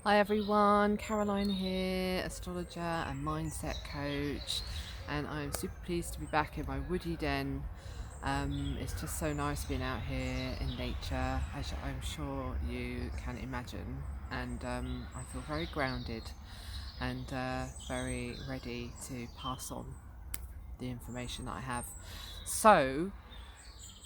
Hi everyone, Caroline here, astrologer and mindset coach, and I'm super pleased to be back in my woody den. It's just so nice being out here in nature, as I'm sure you can imagine, and I feel very grounded and very ready to pass on the information that I have. So,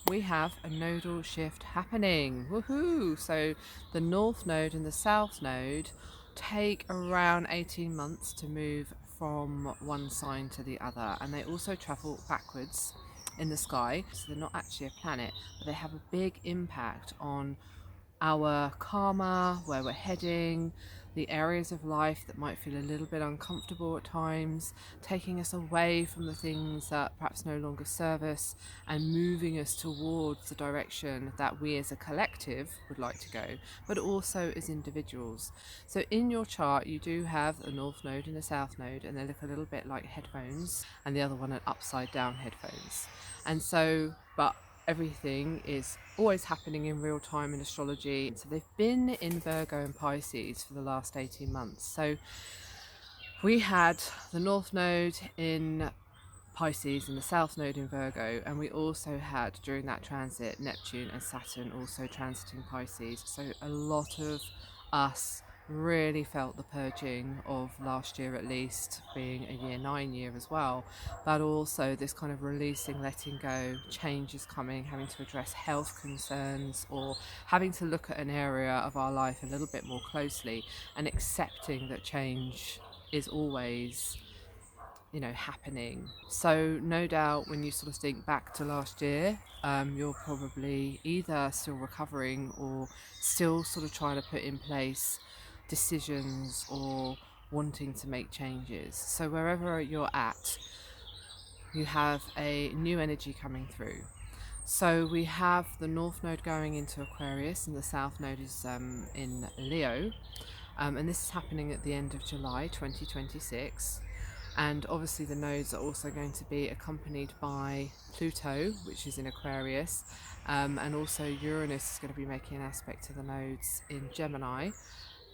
we have a nodal shift happening. Woohoo! So the North Node and the South Node take around 18 months to move from one sign to the other, and they also travel backwards in the sky. So they're not actually a planet, but they have a big impact on our karma, where we're heading, the areas of life that might feel a little bit uncomfortable at times, taking us away from the things that perhaps no longer serve us and moving us towards the direction that we as a collective would like to go, but also as individuals. So in your chart, you do have a North Node and a South Node, and they look a little bit like headphones, and the other one an upside down headphones. And so, but everything is always happening in real time in astrology. So they've been in Virgo and Pisces for the last 18 months. So we had the North Node in Pisces and the South Node in Virgo, and we also had during that transit Neptune and Saturn also transiting Pisces. So a lot of us really felt the purging of last year, at least being a year 9 year as well, but also this kind of releasing, letting go, changes coming, having to address health concerns or having to look at an area of our life a little bit more closely and accepting that change is always happening. So no doubt when you sort of think back to last year, you're probably either still recovering or still sort of trying to put in place decisions or wanting to make changes. So wherever you're at, you have a new energy coming through. So we have the North Node going into Aquarius and the South Node is in Leo. And this is happening at the end of July 2026. And obviously the nodes are also going to be accompanied by Pluto, which is in Aquarius, and also Uranus is going to be making an aspect to the nodes in Gemini,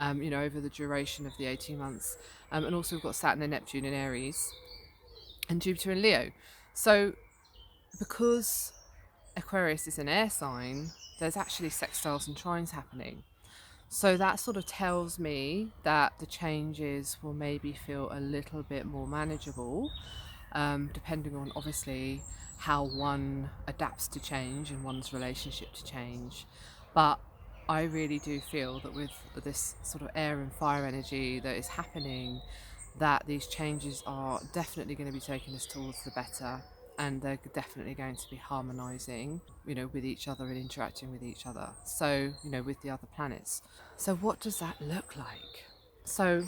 over the duration of the 18 months. And also we've got Saturn and Neptune in Aries and Jupiter in Leo. So because Aquarius is an air sign, there's actually sextiles and trines happening. So that sort of tells me that the changes will maybe feel a little bit more manageable, depending on obviously how one adapts to change and one's relationship to change. But I really do feel that with this sort of air and fire energy that is happening, that these changes are definitely going to be taking us towards the better, and they're definitely going to be harmonizing, with each other and interacting with each other. So, with the other planets. So, what does that look like? So,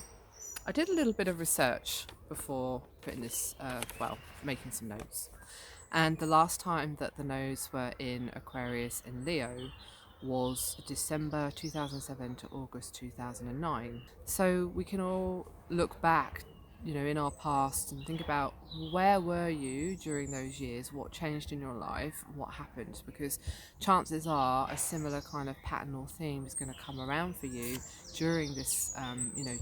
I did a little bit of research before putting this, making some notes. And the last time that the nodes were in Aquarius and Leo was December 2007 to August 2009. So we can all look back, in our past and think about where were you during those years, what changed in your life, what happened, because chances are a similar kind of pattern or theme is going to come around for you during this,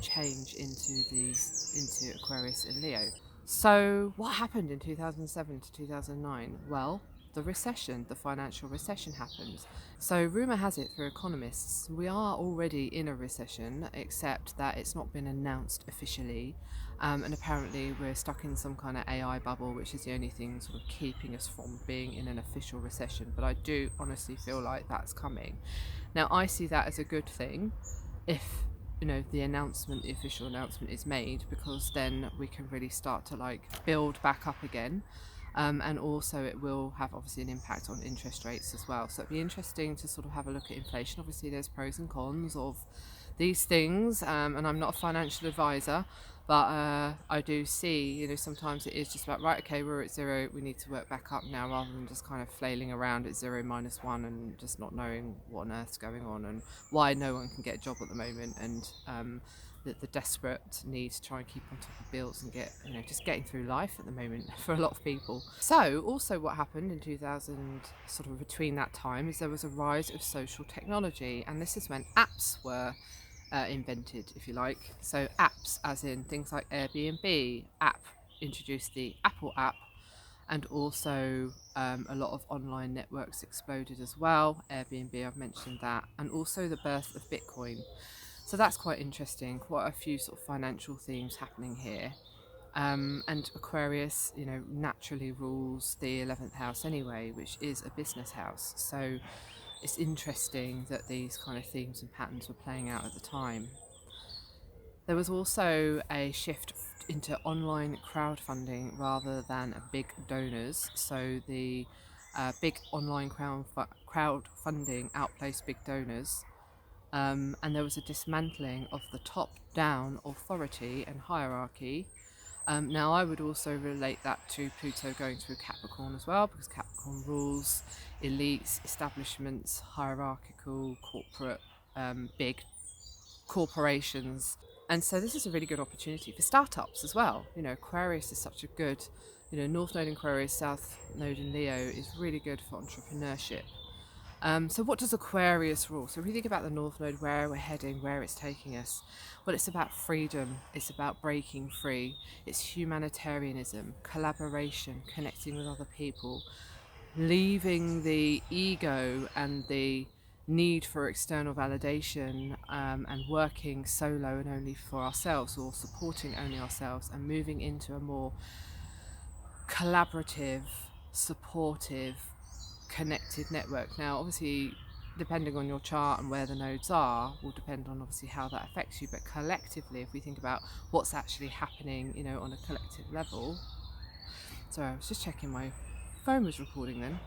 change into Aquarius and Leo. So, what happened in 2007 to 2009? Well, the financial recession happened. So, rumour has it through economists, we are already in a recession, except that it's not been announced officially. And apparently, we're stuck in some kind of AI bubble, which is the only thing sort of keeping us from being in an official recession. But I do honestly feel like that's coming. Now, I see that as a good thing if the official announcement is made, because then we can really start to build back up again. And also it will have obviously an impact on interest rates as well. So it'd be interesting to sort of have a look at inflation. Obviously there's pros and cons of these things, and I'm not a financial advisor, but I do see, sometimes it is just about, right, okay, we're at zero, we need to work back up now, rather than just kind of flailing around at 0 - 1 and just not knowing what on earth's going on and why no one can get a job at the moment, and the desperate need to try and keep on top of bills and get, just getting through life at the moment for a lot of people. So also what happened in 2000, sort of between that time, is there was a rise of social technology, and this is when apps were invented, if you like. So apps, as in things like Airbnb. App introduced the Apple app, and also a lot of online networks exploded as well. Airbnb, I've mentioned that, and also the birth of Bitcoin. So that's quite interesting. Quite a few sort of financial themes happening here. And Aquarius, naturally rules the 11th house anyway, which is a business house. So it's interesting that these kind of themes and patterns were playing out at the time. There was also a shift into online crowdfunding rather than big donors. So the big online crowdfunding outplaced big donors. And there was a dismantling of the top-down authority and hierarchy. Now, I would also relate that to Pluto going through Capricorn as well, because Capricorn rules elites, establishments, hierarchical, corporate, big corporations. And so this is a really good opportunity for startups as well. Aquarius is such a good, North Node in Aquarius, South Node in Leo is really good for entrepreneurship. So what does Aquarius rule? So if we think about the North Node, where we're heading, where it's taking us, well, it's about freedom. It's about breaking free. It's humanitarianism, collaboration, connecting with other people, leaving the ego and the need for external validation, and working solo and only for ourselves, or supporting only ourselves, and moving into a more collaborative, supportive, connected network. Now, obviously, depending on your chart and where the nodes are, will depend on obviously how that affects you. But collectively, if we think about what's actually happening, on a collective level. Sorry, I was just checking my phone was recording then.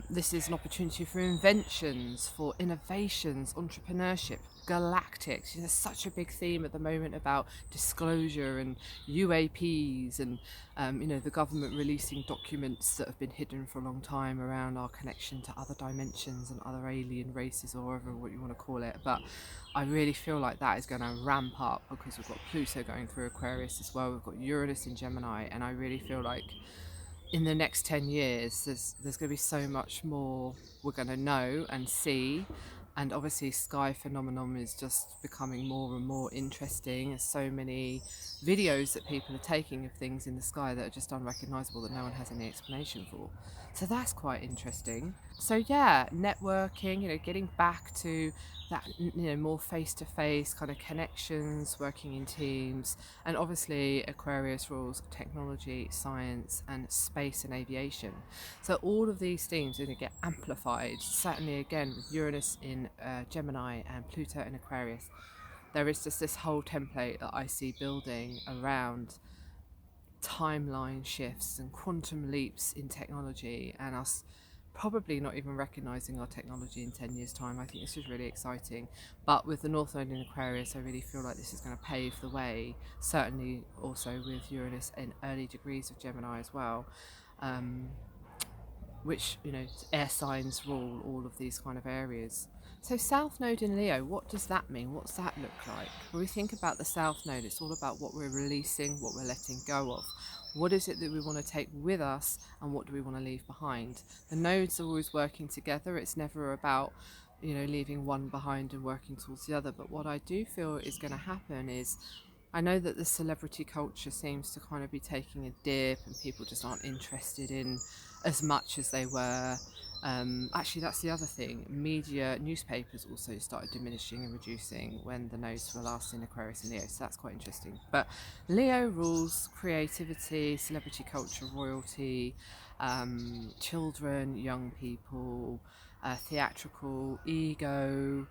This is an opportunity for inventions, for innovations, entrepreneurship, galactics. There's such a big theme at the moment about disclosure and UAPs and, the government releasing documents that have been hidden for a long time around our connection to other dimensions and other alien races, or whatever what you want to call it. But I really feel like that is going to ramp up, because we've got Pluto going through Aquarius as well. We've got Uranus in Gemini, and I really feel like in the next 10 years, there's going to be so much more we're going to know and see. And obviously, sky phenomenon is just becoming more and more interesting. There's so many videos that people are taking of things in the sky that are just unrecognizable, that no one has any explanation for. So that's quite interesting. So yeah, networking, getting back to that, more face-to-face kind of connections, working in teams. And obviously Aquarius rules technology, science, and space and aviation. So all of these themes are going to get amplified, certainly again with Uranus in Gemini and Pluto in Aquarius. There is just this whole template that I see building around timeline shifts and quantum leaps in technology, and us probably not even recognizing our technology in 10 years time. I think this is really exciting. But with the North Node in Aquarius, I really feel like this is going to pave the way, certainly also with Uranus in early degrees of Gemini as well, which, air signs rule all of these kind of areas. So South Node in Leo, what does that mean? What's that look like? When we think about the South Node, it's all about what we're releasing, what we're letting go of. What is it that we want to take with us, and what do we want to leave behind? The nodes are always working together. It's never about, leaving one behind and working towards the other. But what I do feel is going to happen is, I know that the celebrity culture seems to kind of be taking a dip, and people just aren't interested in as much as they were. Actually, that's the other thing. Media, newspapers also started diminishing and reducing when the nodes were last in Aquarius and Leo, so that's quite interesting. But Leo rules creativity, celebrity culture, royalty, children, young people, theatrical, ego,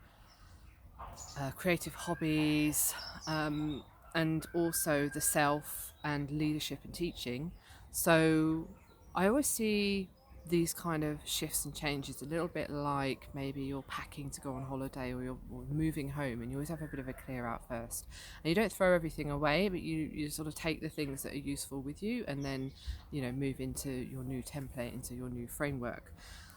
creative hobbies, and also the self and leadership and teaching. So I always see these kind of shifts and changes a little bit like maybe you're packing to go on holiday, or you're moving home, and you always have a bit of a clear out first, and you don't throw everything away, but you sort of take the things that are useful with you, and then move into your new template, into your new framework.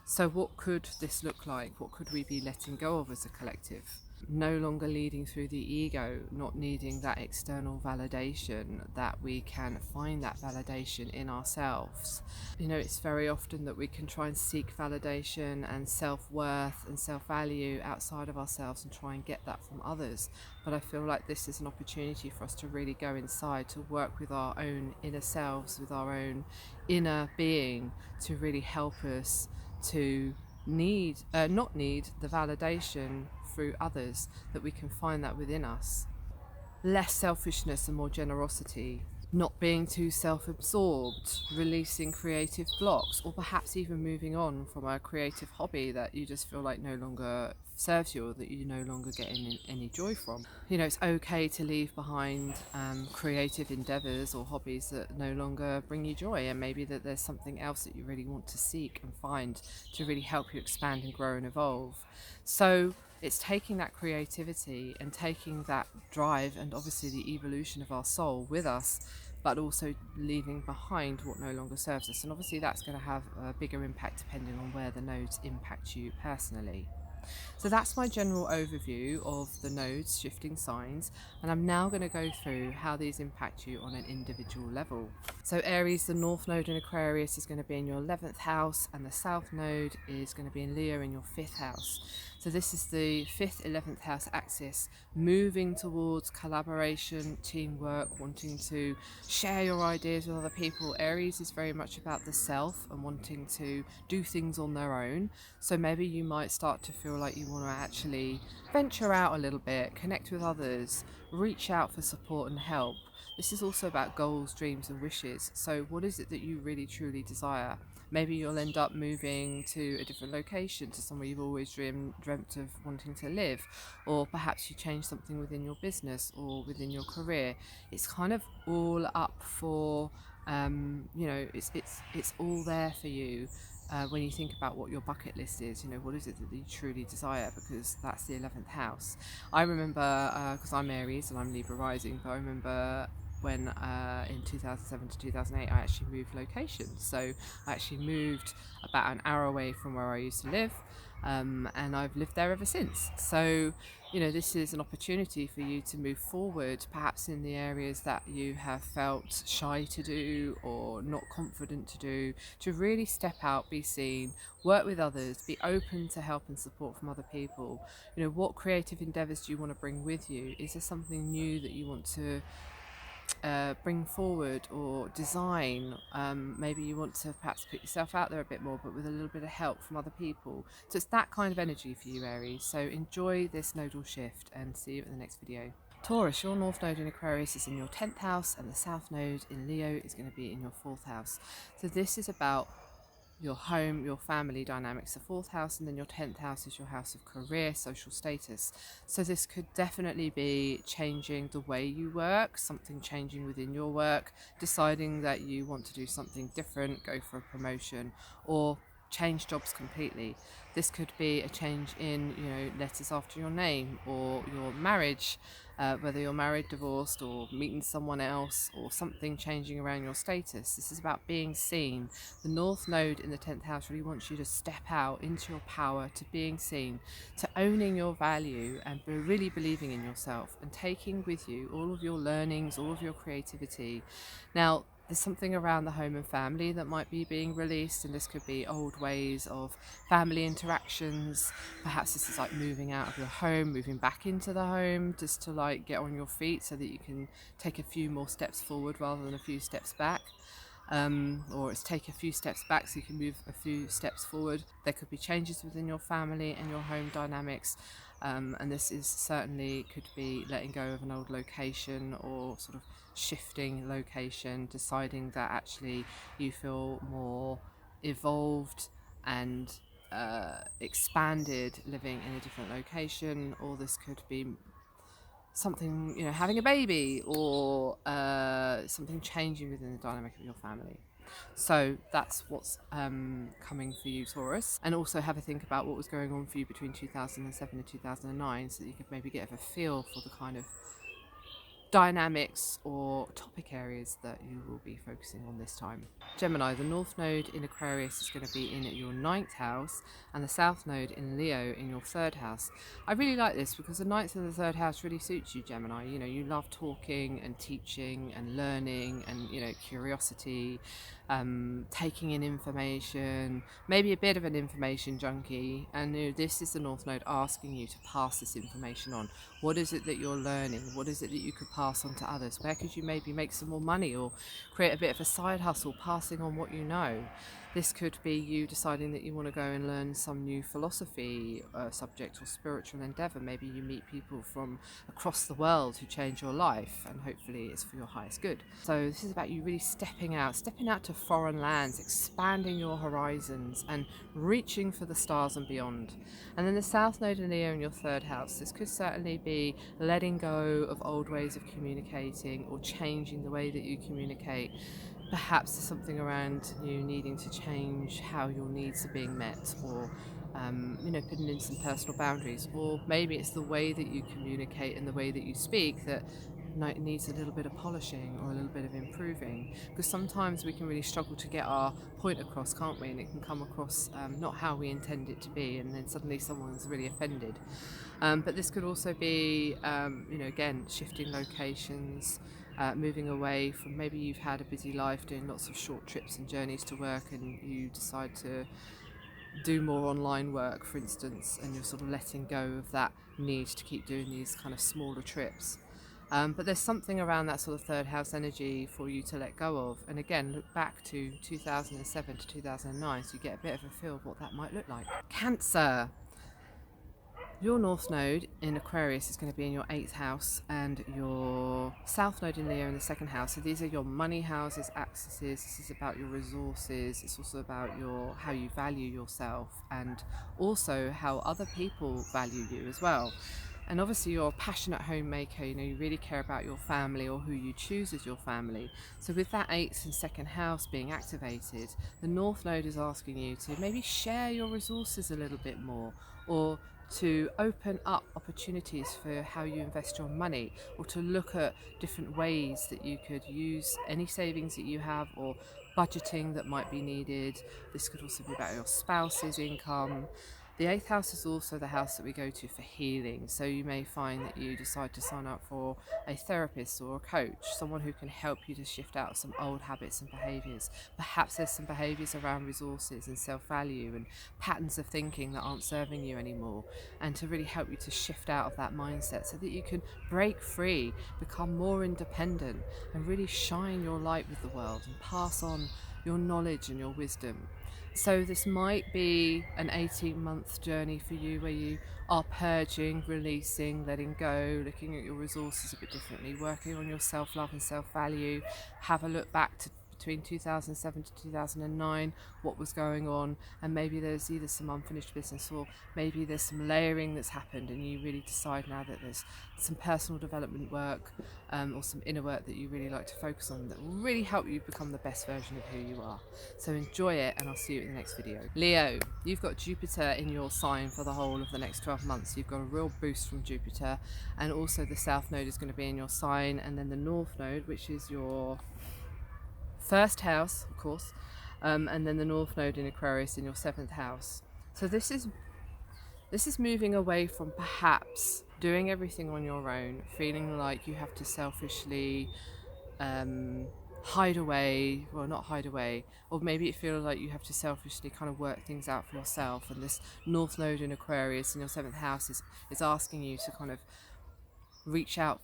So what could this look like? What could we be letting go of as a collective? no longer leading through the ego, not needing that external validation, that we can find that validation in ourselves. You know, it's very often that we can try and seek validation and self-worth and self-value outside of ourselves and try and get that from others. But I feel like this is an opportunity for us to really go inside, to work with our own inner selves, with our own inner being, to really help us to not need the validation through others, that we can find that within us. Less selfishness and more generosity, not being too self-absorbed, releasing creative blocks, or perhaps even moving on from a creative hobby that you just feel like no longer serves you, or that you no longer get any joy from. You know, it's okay to leave behind creative endeavors or hobbies that no longer bring you joy, and maybe that there's something else that you really want to seek and find to really help you expand and grow and evolve. So it's taking that creativity and taking that drive and obviously the evolution of our soul with us, but also leaving behind what no longer serves us. And obviously that's going to have a bigger impact depending on where the nodes impact you personally. So that's my general overview of the nodes, shifting signs, and I'm now going to go through how these impact you on an individual level. So Aries, the North Node in Aquarius is going to be in your 11th house, and the South Node is going to be in Leo in your 5th house. So this is the 5th, 11th house axis, moving towards collaboration, teamwork, wanting to share your ideas with other people. Aries is very much about the self and wanting to do things on their own. So maybe you might start to feel like you want to actually venture out a little bit, connect with others, reach out for support and help. This is also about goals, dreams and wishes. So what is it that you really truly desire? Maybe you'll end up moving to a different location, to somewhere you've always dreamt of wanting to live, or perhaps you change something within your business or within your career. It's kind of all up for, you know, it's all there for you. When you think about what your bucket list is, you know, what is it that you truly desire, because that's the 11th house. I remember, because I'm Aries and I'm Libra rising, but I remember when in 2007 to 2008 I actually moved locations. So I actually moved about an hour away from where I used to live, and I've lived there ever since. So you know, this is an opportunity for you to move forward, perhaps in the areas that you have felt shy to do or not confident to do, to really step out, be seen, work with others, be open to help and support from other people. You know, what creative endeavors do you want to bring with you? Is there something new that you want to bring forward or design? Maybe you want to perhaps put yourself out there a bit more, but with a little bit of help from other people. So it's that kind of energy for you, Aries. So enjoy this nodal shift and see you in the next video. Taurus, your North Node in Aquarius is in your 10th house, and the South Node in Leo is going to be in your 4th house. So this is about your home, your family dynamics. The 4th house and then your 10th house is your house of career, social status. So this could definitely be changing the way you work, something changing within your work, deciding that you want to do something different, go for a promotion, or change jobs completely. This could be a change in, you know, letters after your name, or your marriage, whether you're married, divorced, or meeting someone else, or something changing around your status. This is about being seen. The North Node in the 10th house really wants you to step out into your power, to being seen, to owning your value, and really believing in yourself, and taking with you all of your learnings, all of your creativity. Now, there's something around the home and family that might be being released, and this could be old ways of family interactions. Perhaps this is like moving out of your home, moving back into the home, just to like get on your feet so that you can take a few more steps forward rather than a few steps back. Or it's take a few steps back so you can move a few steps forward. There could be changes within your family and your home dynamics, and this is certainly could be letting go of an old location, or sort of shifting location, deciding that actually you feel more evolved and expanded living in a different location. Or this could be something, you know, having a baby, or something changing within the dynamic of your family. So that's what's coming for you, Taurus. And also have a think about what was going on for you between 2007 and 2009, so that you could maybe get a feel for the kind of dynamics or topic areas that you will be focusing on this time. Gemini, the North Node in Aquarius is going to be in your 9th house and the South Node in Leo in your 3rd house. I really like this because the 9th and the 3rd house really suits you, Gemini. You know, you love talking and teaching and learning and, you know, curiosity, taking in information, maybe a bit of an information junkie. And you know, this is the North Node asking you to pass this information on. What is it that you're learning? What is it that you could pass on to others? Where could you maybe make some more money or create a bit of a side hustle, passing on what you know? This could be you deciding that you want to go and learn some new philosophy subject or spiritual endeavour. Maybe you meet people from across the world who change your life, and hopefully it's for your highest good. So this is about you really stepping out to foreign lands, expanding your horizons and reaching for the stars and beyond. And then the South Node in Leo in your 3rd house. This could certainly be letting go of old ways of communicating or changing the way that you communicate. Perhaps there's something around you needing to change how your needs are being met, or you know, putting in some personal boundaries, or maybe it's the way that you communicate and the way that you speak that needs a little bit of polishing or a little bit of improving, because sometimes we can really struggle to get our point across, can't we? And it can come across not how we intend it to be, and then suddenly someone's really offended. But this could also be you know, again, shifting locations, moving away from, maybe you've had a busy life doing lots of short trips and journeys to work, and you decide to do more online work, for instance, and you're sort of letting go of that need to keep doing these kind of smaller trips. But there's something around that sort of 3rd house energy for you to let go of. And again, look back to 2007 to 2009 so you get a bit of a feel of what that might look like. Cancer. Your North Node in Aquarius is going to be in your 8th house, and your South Node in Leo in the 2nd house. So these are your money houses, axes. This is about your resources. It's also about how you value yourself, and also how other people value you as well. And obviously you're a passionate homemaker, you know, you really care about your family or who you choose as your family. So with that 8th and 2nd house being activated, the North Node is asking you to maybe share your resources a little bit more, or to open up opportunities for how you invest your money, or to look at different ways that you could use any savings that you have, or budgeting that might be needed. This could also be about your spouse's income. The 8th house is also the house that we go to for healing, so you may find that you decide to sign up for a therapist or a coach, someone who can help you to shift out some old habits and behaviours. Perhaps there's some behaviours around resources and self-value and patterns of thinking that aren't serving you anymore, and to really help you to shift out of that mindset so that you can break free, become more independent, and really shine your light with the world and pass on your knowledge and your wisdom. So this might be an 18-month journey for you, where you are purging, releasing, letting go, looking at your resources a bit differently, working on your self-love and self-value. Have a look back to between 2007 to 2009, what was going on, and maybe there's either some unfinished business, or maybe there's some layering that's happened, and you really decide now that there's some personal development work or some inner work that you really like to focus on, that will really help you become the best version of who you are. So enjoy it, and I'll see you in the next video. Leo, you've got Jupiter in your sign for the whole of the next 12 months. You've got a real boost from Jupiter, and also the South Node is going to be in your sign, and then the North Node, which is your 1st house, of course, and then the North Node in Aquarius in your 7th house. So this is moving away from perhaps doing everything on your own, feeling like you have to selfishly hide away, well, not hide away, or maybe it feels like you have to selfishly kind of work things out for yourself. And this North Node in Aquarius in your 7th house is asking you to kind of reach out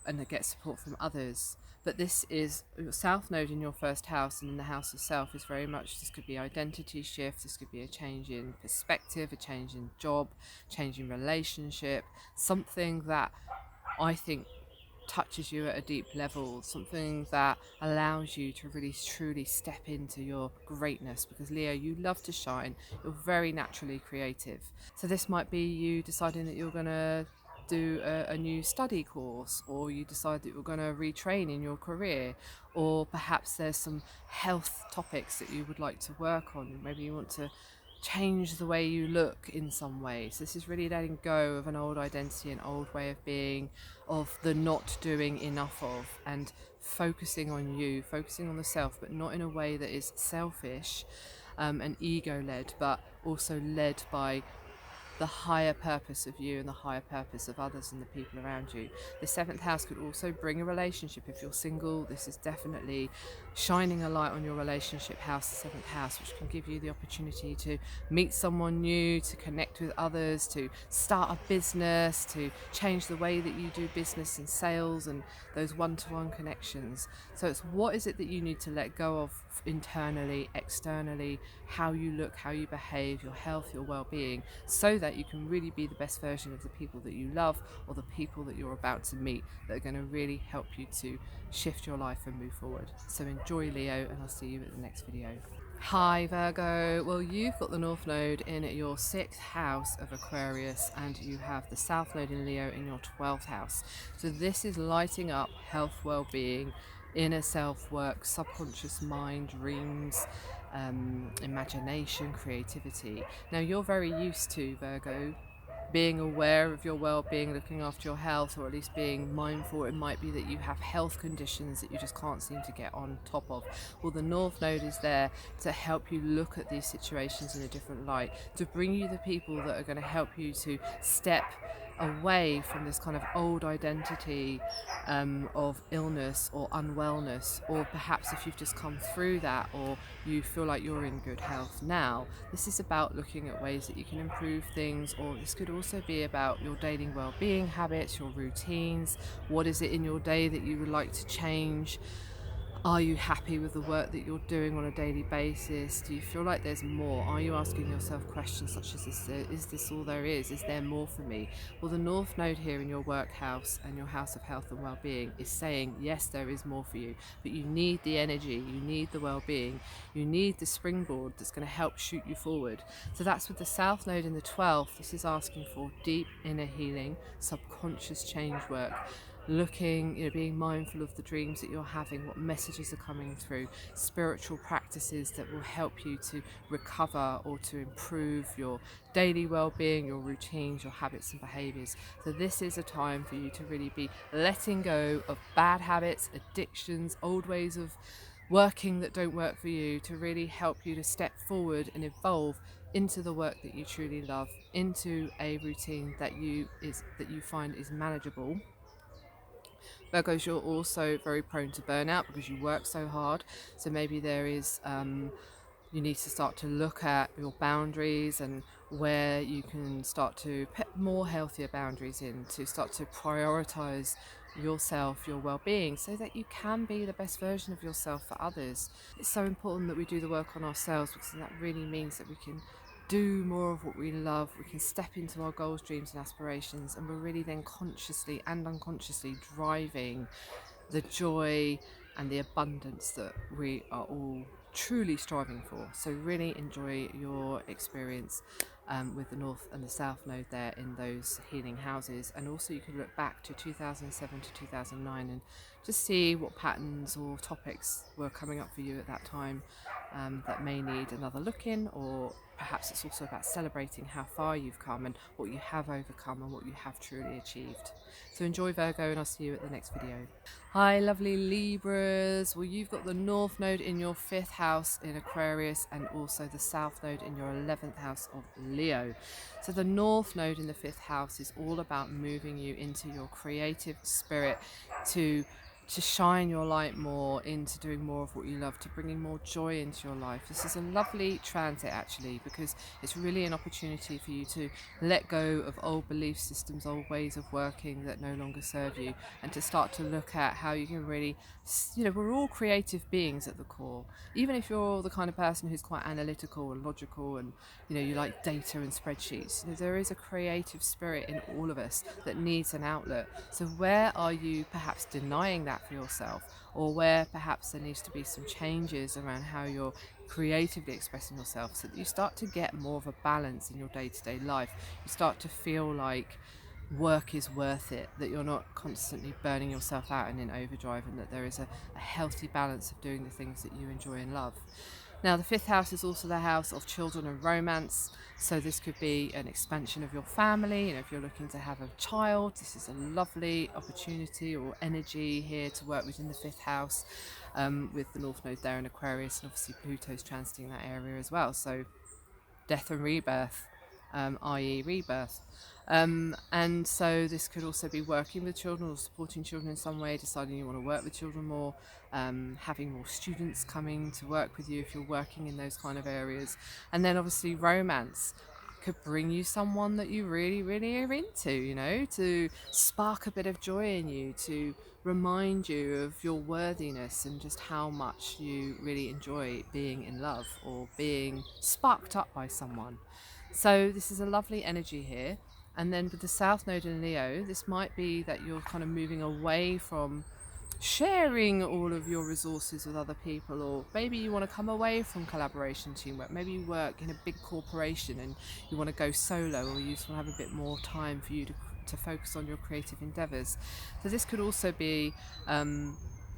and get support from others. But this is your South Node in your 1st house, and in the house of self is very much, this could be identity shift, this could be a change in perspective, a change in job, change in relationship, something that I think touches you at a deep level, something that allows you to really truly step into your greatness, because Leo, you love to shine, you're very naturally creative. So this might be you deciding that you're going to do a new study course, or you decide that you're going to retrain in your career, or perhaps there's some health topics that you would like to work on. Maybe you want to change the way you look in some ways. This is really letting go of an old identity, an old way of being, of the not doing enough of, and focusing on you, focusing on the self, but not in a way that is selfish and ego led, but also led by the higher purpose of you and the higher purpose of others and the people around you. The seventh house could also bring a relationship. If you're single, this is definitely shining a light on your relationship house, the seventh house, which can give you the opportunity to meet someone new, to connect with others, to start a business, to change the way that you do business and sales and those one-to-one connections. So it's what is it that you need to let go of internally, externally, how you look, how you behave, your health, your well-being, so that you can really be the best version of the people that you love or the people that you're about to meet that are going to really help you to shift your life and move forward. So enjoy, Leo, and I'll see you at the next video. Hi Virgo, well you've got the North Node in your 6th house of Aquarius and you have the South Node in Leo in your 12th house. So this is lighting up health, well-being, inner self work, subconscious mind, dreams, imagination, creativity. Now you're very used to, Virgo, being aware of your well-being, looking after your health, or at least being mindful. It might be that you have health conditions that you just can't seem to get on top of. Well, the North Node is there to help you look at these situations in a different light, to bring you the people that are going to help you to step away from this kind of old identity of illness or unwellness, or perhaps if you've just come through that or you feel like you're in good health now. This is about looking at ways that you can improve things, or this could also be about your daily well-being habits, your routines. What is it in your day that you would like to change? Are you happy with the work that you're doing on a daily basis? Do you feel like there's more? Are you asking yourself questions such as, is this all there is? Is there more for me? Well, the North Node here in your work house and your house of health and well-being is saying, yes, there is more for you, but you need the energy, you need the well-being, you need the springboard that's going to help shoot you forward. So that's with the South Node in the 12th. This is asking for deep inner healing, subconscious change work, looking, being mindful of the dreams that you're having, what messages are coming through, spiritual practices that will help you to recover or to improve your daily well-being, your routines, your habits and behaviors. So this is a time for you to really be letting go of bad habits, addictions, old ways of working that don't work for you, to really help you to step forward and evolve into the work that you truly love, into a routine that you find is manageable. Virgos, you're also very prone to burnout because you work so hard. So maybe there is, you need to start to look at your boundaries and where you can start to put more healthier boundaries in, to start to prioritize yourself, your well-being, so that you can be the best version of yourself for others. It's so important that we do the work on ourselves, because that really means that we can do more of what we love, we can step into our goals, dreams and aspirations, and we're really then consciously and unconsciously driving the joy and the abundance that we are all truly striving for. So really enjoy your experience with the North and the South Node there in those healing houses. And also you can look back to 2007 to 2009 and just see what patterns or topics were coming up for you at that time that may need another look in, or perhaps it's also about celebrating how far you've come and what you have overcome and what you have truly achieved. So enjoy, Virgo, and I'll see you at the next video. Hi lovely Libras, well you've got the North Node in your 5th house in Aquarius and also the South Node in your 11th house of Leo. So the North Node in the 5th house is all about moving you into your creative spirit, to shine your light more, into doing more of what you love, to bringing more joy into your life. This is a lovely transit actually, because it's really an opportunity for you to let go of old belief systems, old ways of working that no longer serve you, and to start to look at how you can really, we're all creative beings at the core. Even if you're the kind of person who's quite analytical and logical and you like data and spreadsheets, there is a creative spirit in all of us that needs an outlet. So where are you perhaps denying that for yourself, or where perhaps there needs to be some changes around how you're creatively expressing yourself, so that you start to get more of a balance in your day-to-day life. You start to feel like work is worth it, that you're not constantly burning yourself out and in overdrive, and that there is a healthy balance of doing the things that you enjoy and love. Now, the fifth house is also the house of children and romance. So this could be an expansion of your family. If you're looking to have a child, this is a lovely opportunity or energy here to work within the fifth house, with the North Node there in Aquarius, and obviously Pluto's transiting that area as well. So death and rebirth, i.e. rebirth. And so this could also be working with children or supporting children in some way, deciding you want to work with children more, having more students coming to work with you if you're working in those kind of areas. And then obviously romance could bring you someone that you really, really are into, to spark a bit of joy in you, to remind you of your worthiness and just how much you really enjoy being in love or being sparked up by someone. So this is a lovely energy here. And then with the South Node in Leo, this might be that you're kind of moving away from sharing all of your resources with other people, or maybe you want to come away from collaboration, teamwork. Maybe you work in a big corporation and you want to go solo, or you just want to have a bit more time for you to focus on your creative endeavors. So this could also be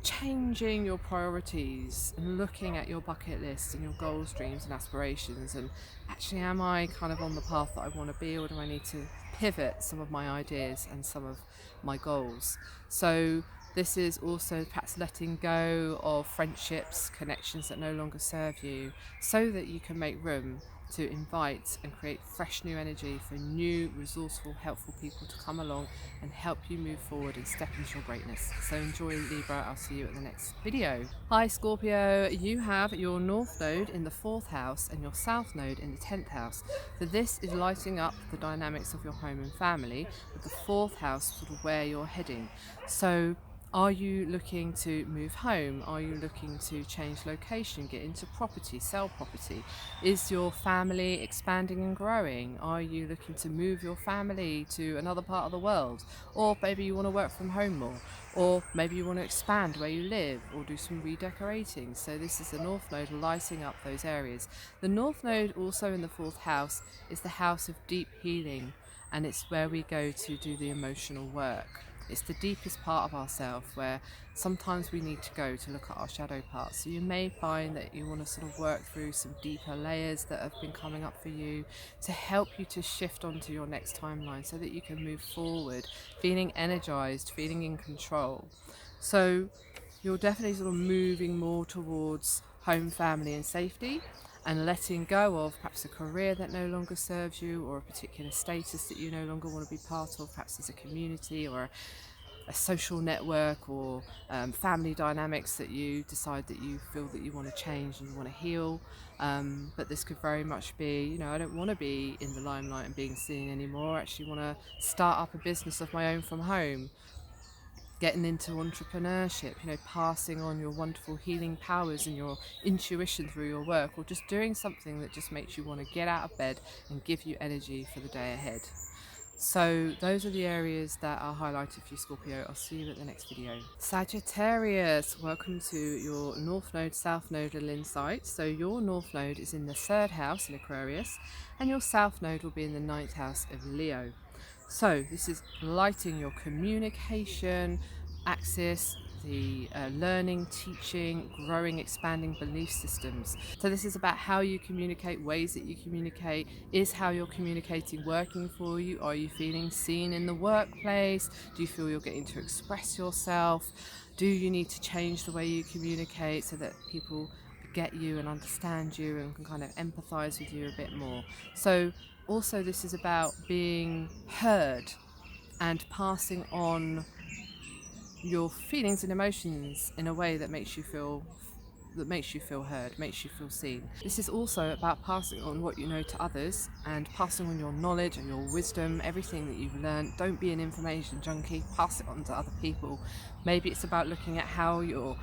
changing your priorities and looking at your bucket list and your goals, dreams and aspirations, and actually, am I kind of on the path that I want to be, or do I need to pivot some of my ideas and some of my goals? So this is also perhaps letting go of friendships, connections that no longer serve you, so that you can make room to invite and create fresh new energy for new, resourceful, helpful people to come along and help you move forward and step into your greatness. So enjoy, Libra. I'll see you at the next video. Hi Scorpio, you have your North Node in the 4th house and your South Node in the 10th house. So this is lighting up the dynamics of your home and family, with the 4th house sort of where you're heading. So are you looking to move home? Are you looking to change location, get into property, sell property? Is your family expanding and growing? Are you looking to move your family to another part of the world? Or maybe you want to work from home more? Or maybe you want to expand where you live or do some redecorating. So this is the North Node lighting up those areas. The North Node also in the 4th house is the house of deep healing, and it's where we go to do the emotional work. It's the deepest part of ourselves, where sometimes we need to go to look at our shadow parts. So you may find that you want to sort of work through some deeper layers that have been coming up for you to help you to shift onto your next timeline, so that you can move forward feeling energized, feeling in control. So you're definitely sort of moving more towards home, family and safety, and letting go of perhaps a career that no longer serves you, or a particular status that you no longer want to be part of, perhaps as a community or a social network, or family dynamics that you decide that you feel that you want to change and you want to heal. But this could very much be, I don't want to be in the limelight and being seen anymore. I actually want to start up a business of my own from home. Getting into entrepreneurship, passing on your wonderful healing powers and your intuition through your work, or just doing something that just makes you want to get out of bed and give you energy for the day ahead. So those are the areas that are highlighted for you, Scorpio. I'll see you at the next video. Sagittarius, welcome to your North Node, South Node little insight. So your North Node is in the 3rd house in Aquarius, and your South Node will be in the 9th house of Leo. So this is lighting your communication, access, the learning, teaching, growing, expanding belief systems. So this is about how you communicate, ways that you communicate. Is how you're communicating working for you? Are you feeling seen in the workplace? Do you feel you're getting to express yourself? Do you need to change the way you communicate so that people get you and understand you and can kind of empathize with you a bit more? So also this is about being heard and passing on your feelings and emotions in a way that makes you feel heard, makes you feel seen. This is also about passing on what you know to others, and passing on your knowledge and your wisdom, everything that you've learned. Don't be an information junkie, pass it on to other people. Maybe it's about looking at how you're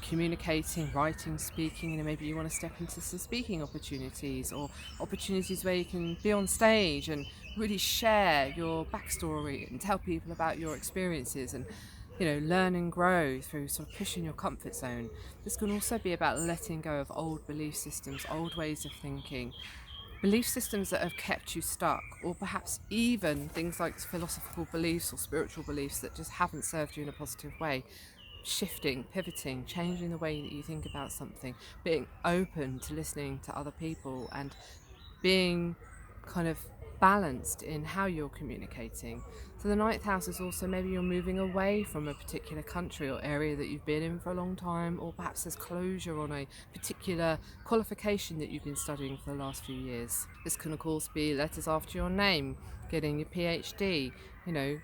communicating, writing, speaking, maybe you want to step into some speaking opportunities, or opportunities where you can be on stage and really share your backstory and tell people about your experiences, and learn and grow through sort of pushing your comfort zone. This can also be about letting go of old belief systems, old ways of thinking, belief systems that have kept you stuck, or perhaps even things like philosophical beliefs or spiritual beliefs that just haven't served you in a positive way. shifting, pivoting, changing the way that you think about something, being open to listening to other people, and being kind of balanced in how you're communicating. So the ninth house is also maybe you're moving away from a particular country or area that you've been in for a long time, or perhaps there's closure on a particular qualification that you've been studying for the last few years. This can of course be letters after your name, getting your PhD, you know,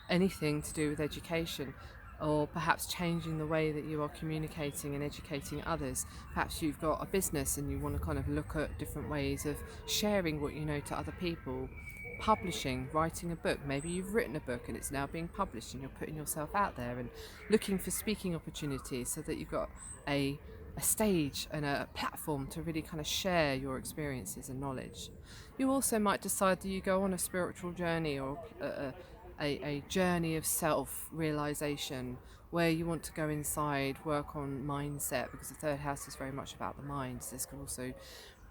anything to do with education, or perhaps changing the way that you are communicating and educating others. Perhaps you've got a business and you want to kind of look at different ways of sharing what you know to other people. Publishing, writing a book. Maybe you've written a book and it's now being published and you're putting yourself out there and looking for speaking opportunities so that you've got a stage and a platform to really kind of share your experiences and knowledge. You also might decide that you go on a spiritual journey, or a journey of self-realization, where you want to go inside, work on mindset, because the third house is very much about the mind. So this can also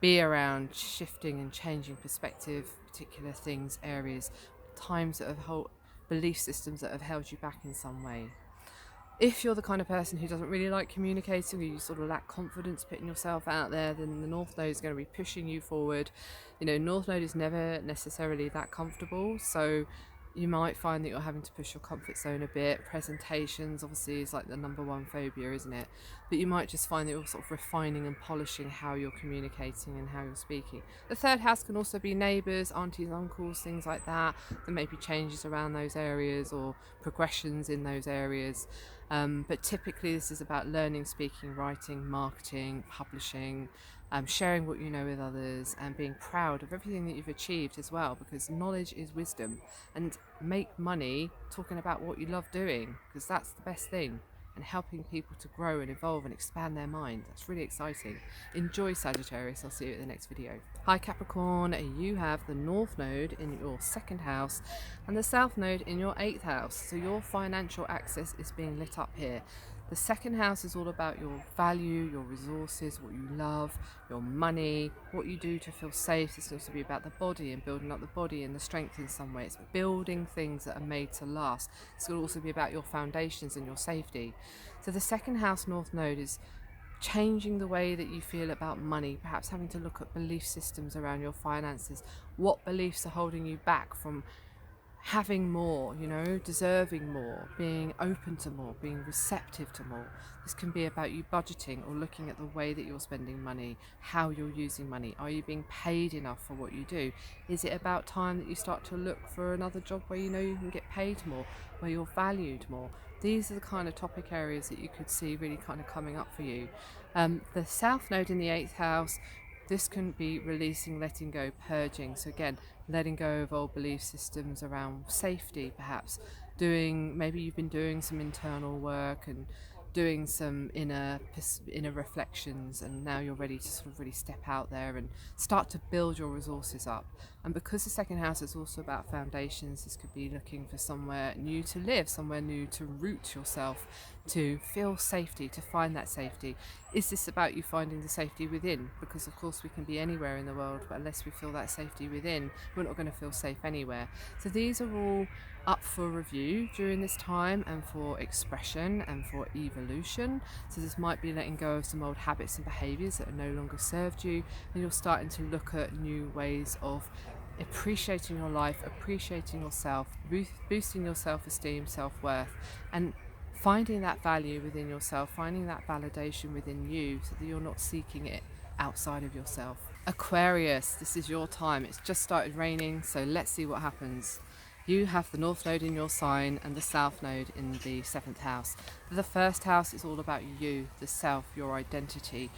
be around shifting and changing perspective, particular things, areas, times that have held belief systems that have held you back in some way. If you're the kind of person who doesn't really like communicating, or you sort of lack confidence putting yourself out there, then the North Node is going to be pushing you forward. You know, North Node is never necessarily that comfortable, so you might find that you're having to push your comfort zone a bit. Presentations obviously is like the number one phobia, isn't it? But you might just find that you're sort of refining and polishing how you're communicating and how you're speaking. The third house can also be neighbours, aunties, uncles, things like that. There may be changes around those areas or progressions in those areas. But typically this is about learning, speaking, writing, marketing, publishing, sharing what you know with others, and being proud of everything that you've achieved as well, because knowledge is wisdom. And make money talking about what you love doing, because that's the best thing, and helping people to grow and evolve and expand their mind. That's really exciting. Enjoy, Sagittarius. I'll see you at the next video. Hi Capricorn, you have the North Node in your second house and the South Node in your 8th house. So your financial access is being lit up here. The second house is all about your value, your resources, what you love, your money, what you do to feel safe. This can also be about the body and building up the body and the strength in some way. It's building things that are made to last. This will also be about your foundations and your safety. So the second house North Node is changing the way that you feel about money, perhaps having to look at belief systems around your finances. What beliefs are holding you back from having more, you know, deserving more, being open to more, being receptive to more. This can be about you budgeting or looking at the way that you're spending money, how you're using money. Are you being paid enough for what you do? Is it about time that you start to look for another job where you know you can get paid more, where you're valued more? These are the kind of topic areas that you could see really kind of coming up for you. The South Node in the 8th house, this can be releasing, letting go, purging. So again, letting go of old belief systems around safety, perhaps maybe you've been doing some internal work and doing some inner reflections, and now you're ready to sort of really step out there and start to build your resources up. And because the second house is also about foundations, this could be looking for somewhere new to live, somewhere new to root yourself, to feel safety, to find that safety. Is this about you finding the safety within? Because of course we can be anywhere in the world, but unless we feel that safety within, we're not going to feel safe anywhere. So these are all up for review during this time, and for expression and for evolution. So this might be letting go of some old habits and behaviours that are no longer served you, and you're starting to look at new ways of appreciating your life, appreciating yourself, boosting your self-esteem, self-worth, and finding that value within yourself, finding that validation within you, so that you're not seeking it outside of yourself. Aquarius, this is your time. It's just started raining, so let's see what happens. You have the North Node in your sign and the South Node in the 7th house. The first house is all about you, the self, your identity,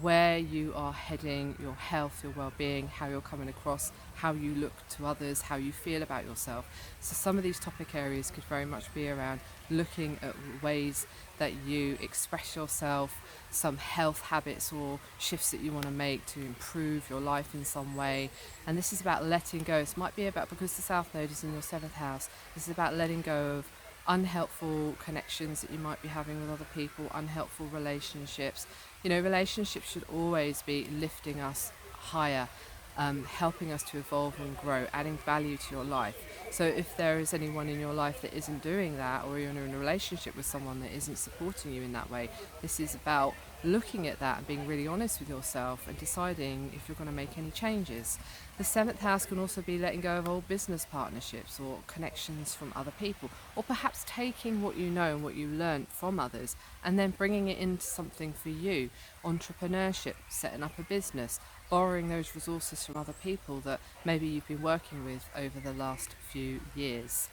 where you are heading, your health, your well-being, how you're coming across, how you look to others, how you feel about yourself. So some of these topic areas could very much be around looking at ways that you express yourself, some health habits or shifts that you want to make to improve your life in some way. And this is about letting go. This might be about, because the South Node is in your 7th house, this is about letting go of unhelpful connections that you might be having with other people, unhelpful relationships. You know, relationships should always be lifting us higher, helping us to evolve and grow, adding value to your life. So if there is anyone in your life that isn't doing that, or you're in a relationship with someone that isn't supporting you in that way, this is about looking at that and being really honest with yourself and deciding if you're going to make any changes. The seventh house can also be letting go of old business partnerships or connections from other people, or perhaps taking what you know and what you learned from others and then bringing it into something for you. Entrepreneurship, setting up a business, borrowing those resources from other people that maybe you've been working with over the last few years.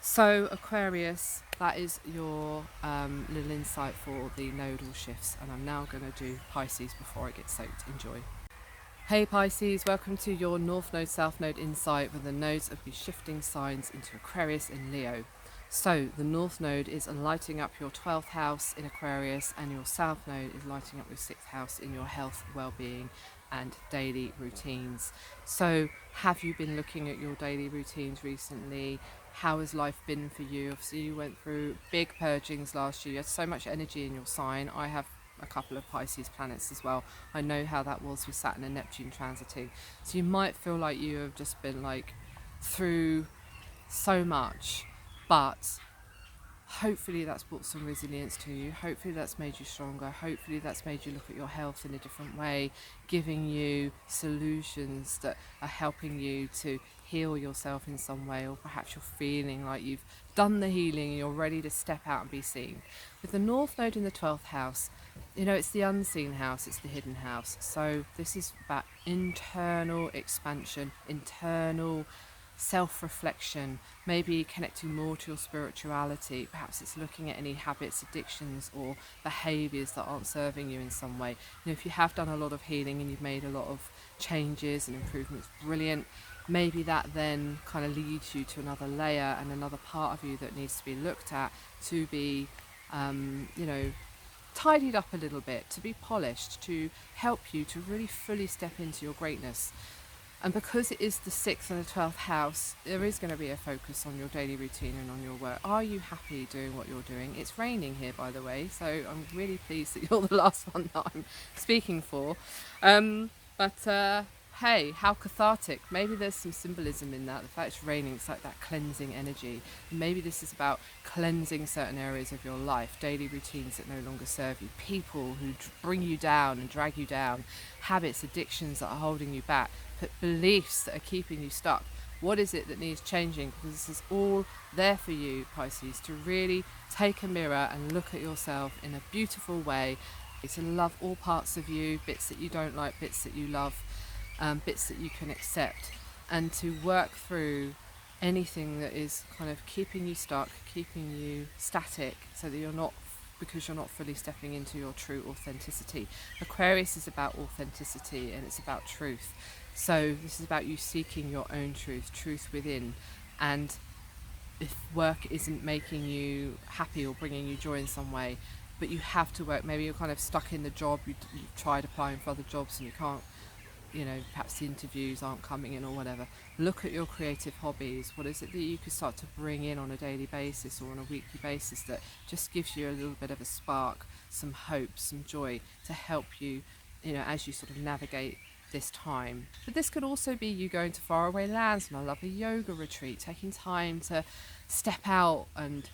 So Aquarius, that is your little insight for the nodal shifts, and I'm now going to do Pisces before I get soaked. Enjoy. Hey Pisces, welcome to your North Node, South Node insight, where the nodes of the shifting signs into Aquarius and Leo. So the North Node is lighting up your 12th house in Aquarius, and your South Node is lighting up your 6th house in your health, well-being and daily routines. So have you been looking at your daily routines recently? How has life been for you? Obviously you went through big purgings last year. You had so much energy in your sign. I have a couple of Pisces planets as well. I know how that was with Saturn and Neptune transiting. So you might feel like you have just been like through so much, but hopefully that's brought some resilience to you. Hopefully that's made you stronger. Hopefully that's made you look at your health in a different way, giving you solutions that are helping you to heal yourself in some way, or perhaps you're feeling like you've done the healing and you're ready to step out and be seen. With the North Node in the 12th house, you know, it's the unseen house, it's the hidden house. So this is about internal expansion, internal self-reflection, maybe connecting more to your spirituality. Perhaps it's looking at any habits, addictions or behaviours that aren't serving you in some way. You know, if you have done a lot of healing and you've made a lot of changes and improvements, brilliant. Maybe that then kind of leads you to another layer and another part of you that needs to be looked at, to be you know, tidied up a little bit, to be polished, to help you to really fully step into your greatness. And because it is the 6th and the 12th house, there is going to be a focus on your daily routine and on your work. Are you happy doing what you're doing? It's raining here, by the way, so I'm really pleased that you're the last one that I'm speaking for. Hey, how cathartic. Maybe there's some symbolism in that. The fact it's raining, it's like that cleansing energy. Maybe this is about cleansing certain areas of your life, daily routines that no longer serve you, people who bring you down and drag you down, habits, addictions that are holding you back, beliefs that are keeping you stuck. What is it that needs changing? Because this is all there for you, Pisces, to really take a mirror and look at yourself in a beautiful way, to love all parts of you, bits that you don't like, bits that you love, bits that you can accept, and to work through anything that is kind of keeping you stuck, keeping you static, so that you're not, because you're not fully stepping into your true authenticity. Aquarius is about authenticity and it's about truth. So this is about you seeking your own truth, truth within. And if work isn't making you happy or bringing you joy in some way, but you have to work, maybe you're kind of stuck in the job, you've tried applying for other jobs and you can't, you know, perhaps the interviews aren't coming in or whatever. Look at your creative hobbies. What is it that you could start to bring in on a daily basis or on a weekly basis that just gives you a little bit of a spark, some hope, some joy to help you, you know, as you sort of navigate this time. But this could also be you going to faraway lands, and I love a yoga retreat, taking time to step out, and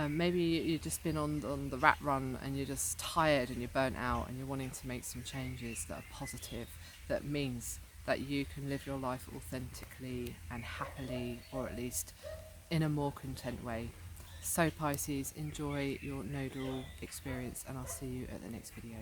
maybe you've just been on the rat run and you're just tired and you're burnt out and you're wanting to make some changes that are positive, that means that you can live your life authentically and happily, or at least in a more content way. So Pisces, enjoy your nodal experience and I'll see you at the next video.